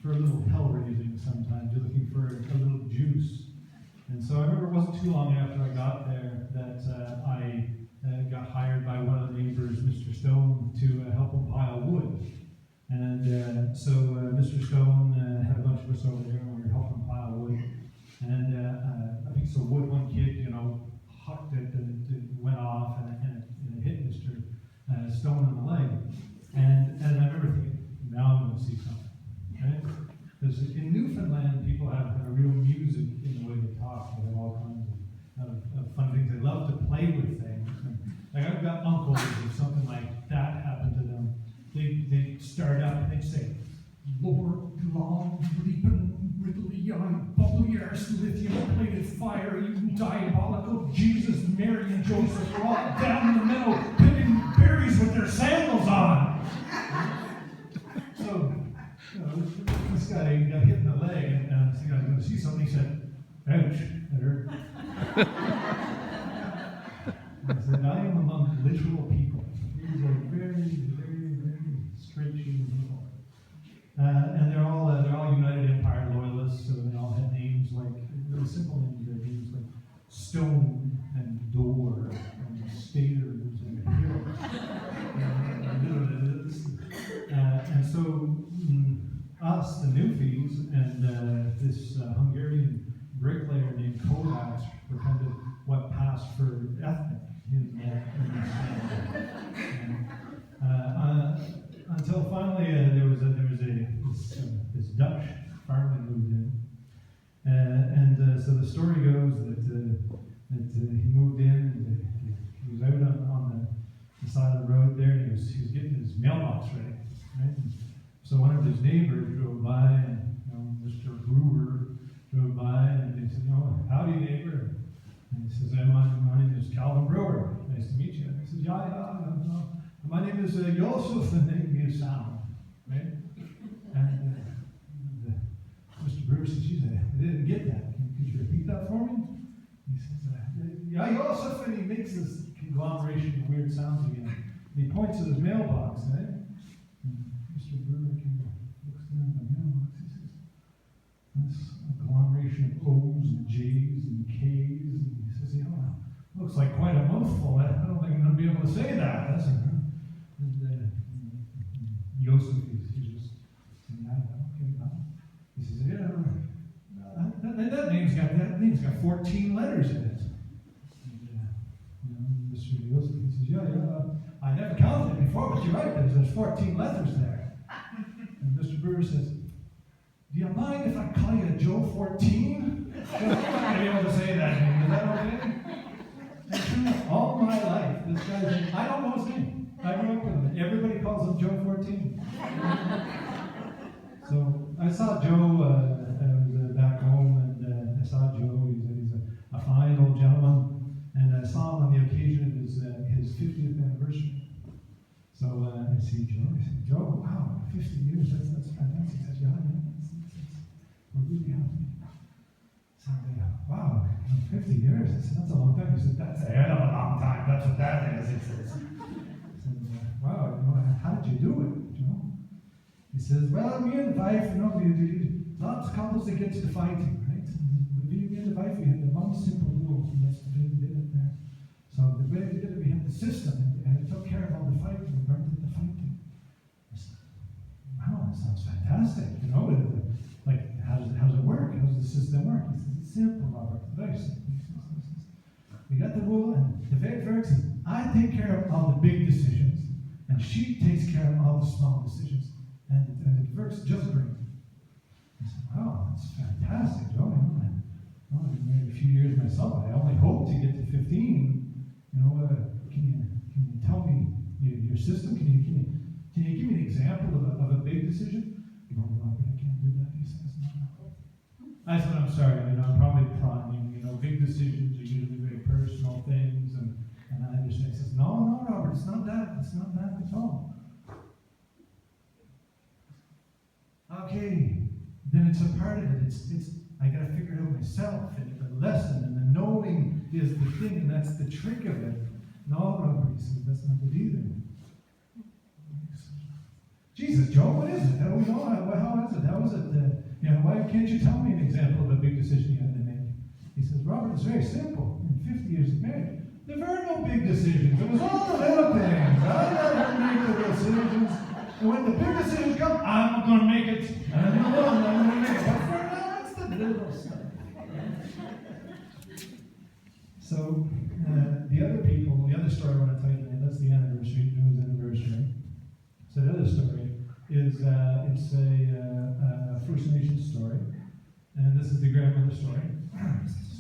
for a little hell raising sometimes. You're looking for a little juice. And so I remember it wasn't too long after I got there that I got hired by one of the neighbors, Mr. Stone, to help him pile wood. And so Mr. Stone had a bunch of us over there, and we were helping pile wood. And I think so one kid, hucked it, and it went off, and it hit Mr. Stone in the leg. And I remember thinking, now I'm going to see something. Right? Because in Newfoundland, people have a real music in the way they talk. They have all kinds of fun things. They love to play with things. And, like I've got uncles, if something like that happened to them, they start up and they say, Lord, long, leaping, riddly-eyed, bubbly-arse, lithium-plated fire, you diabolical Jesus, Mary, and Joseph are all down in the middle, picking berries with their sandals on. So, this guy got hit in the leg, and I was going to see something. He said, ouch, that hurt. I said, I am among literal people. These are very, very, very straight-shooting people. And they're all United Empire loyalists, so they all had names like, really simple names. They had names like Stone and Door and Staters and Hill. And so us, the Newfies, and this Hungarian bricklayer named Kovács were kind of what passed for ethnic in until finally there was this Dutch farmer moved in, and so the story goes that he moved in, and he was out on the side of the road there, and he was getting his mailbox ready, right? And so one of his neighbors drove by, and Mr. Brewer drove by, and he said, howdy neighbor. And he says, my name is Calvin Brewer. Nice to meet you. And he says, yeah. My name is Joseph, and the name is Sam. Right? And Mr. Brewer says, geez, I didn't get that. Could you repeat that for me? He says, yeah, Joseph, and he makes this conglomeration of weird sounds again. And he points at his mailbox, right? And Mr. Brewer looks down at the mailbox. He says, this agglomeration of O's and J's and K's. And he says, looks like quite a mouthful. I don't think I'm going to be able to say that. That's Joseph, he's just saying, he says, that name's got 14 letters in it. And Mr. Joseph, he says, yeah, I never counted it before, but you're right, there's 14 letters there. And Mr. Brewer says, do you mind if I call you Joe 14? I'm not going to be able to say that name. Is that okay? And true, all my life, this guy's name, I don't know his name. I grew up with him. Everybody calls him Joe 14. So I saw Joe, I was back home, and I saw Joe. He's a fine old gentleman, and I saw him on the occasion of his 50th anniversary. So I see Joe. I said, Joe, wow, 50 years, that's fantastic. He says, yeah, we're really happy. So wow, 50 years, that's a long time. He said, that's a hell of a long time. That's what that is. He says, wow, how did you do it? He says, well, me and the wife, lots of couples that get to the fighting, right? Me and the wife, we had the one simple rule, and that's the way we did it there. So the way we did it, we had the system, and it took care of all the fighting, we learned the fighting. I said, wow, that sounds fantastic, like, how's it work? How does the system work? He says, it's simple, Robert, very simple. We got the rule, and the way it works is, I take care of all the big decisions, and she takes care of all the small decisions. And it works just great. I said, wow, that's fantastic, Joe. I've been married a few years myself. I only hope to get to 15. Can you tell me your system? Can you give me an example of a big decision? Robert, I can't do that. He says, no. I said, I'm sorry. I'm probably priming. Big decisions are usually very personal things, and I understand. He says, no, Robert, it's not that. It's not that at all. Okay, then it's a part of it. It's I got to figure it out myself, and the lesson and the knowing is the thing, and that's the trick of it. No, Robert, he said, that's not it either. Jesus, Joe, what is it? How do we know? How is it? How is it? Why can't you tell me an example of a big decision you had to make? He says, Robert, it's very simple. In 50 years of marriage, there were no big decisions. It was all the little things. I let her make the decisions. And when the big decisions come, I'm going to make it. And I'm going to make it. But for now, it's the little stuff. So, the other story I want to tell you today, that's the anniversary, Joe's anniversary. So the other story is, it's a First Nations story. And this is the grandmother story.